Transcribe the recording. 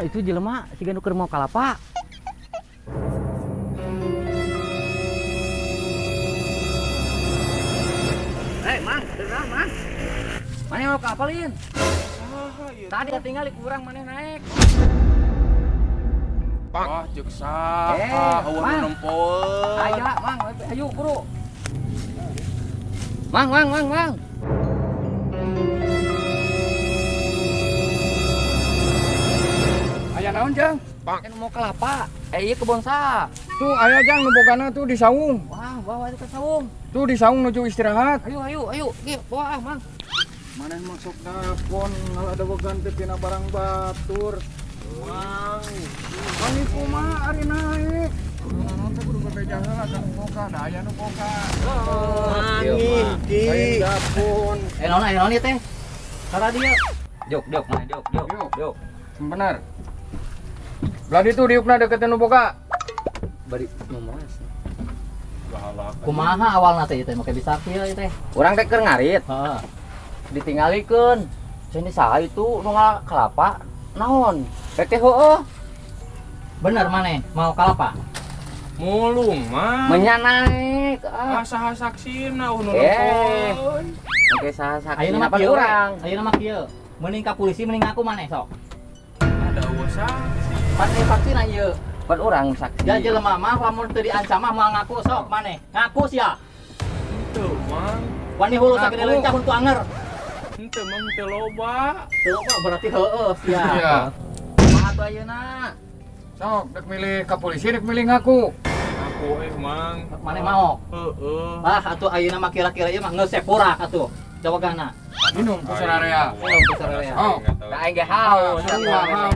itu jelema si nuker mau kalapa. Mang, beneran, Mang. Mana mau kapalin? Tadi tinggal kurang mana naik. Wah, cek saha, Mang. nempel. Aya, Mang, ayo buru. Mang. Aya naon jang? Kan mau kelapa. Iya kebon sa. Tuh aya jang nu bogana tuh di saung. Wah, bawa itu ke saung. Tuh di saung nuju istirahat. Ayo. Ge, bawa Mang. Mana masuk dapon kalau ada bogan teh tina barang batur. Mang. Kami kumaha ari naik. Naon teh kudu bebeja heula atuh nu boga, da aya nu boga. Lain dapon. Naon ieu teh? Kara dia. Jok, mana jok. Bener. Belah ditu diukna deket nu boga. Bari ngomongnya. Galak. Kumaha awalna teh teh make bisa kieu teh. Urang teh keur ngarit, Heeh. ditinggalikeun. Cenah saha itu nu kalapa naon? Rek teh heueuh, Bener maneh mau kalapa? Mulung, Mang. menya naik. Saha saksina nu Eh. nempel. Oke saha Ayeuna mah saksina kieu urang. Ayeuna mah kieu. Mending ka polisi mending aku maneh sok. Ada saksi. Maneh vaksin ieu. Pan urang saksi. Ya jelema mah lamun teu diancam mah moal ngaku sok maneh. Ngaku sia. Henteu, Mang. Wani hulu sakit lencah untuk anger. Henteu, Mang, teu loba. Teu mah berarti heueuh sia. Iya. Kumaha tuh ayeuna? Sok dek milih ka polisi dek milih ngaku. Aku Mang. Maneh mau. Heeh. Ah atuh ayeuna mah kira-kira ieu mah geus sepurak atuh. Jawagana. Minum ku sararea. Minum ku sararea. Oh. Da aing ge haus. Sarua.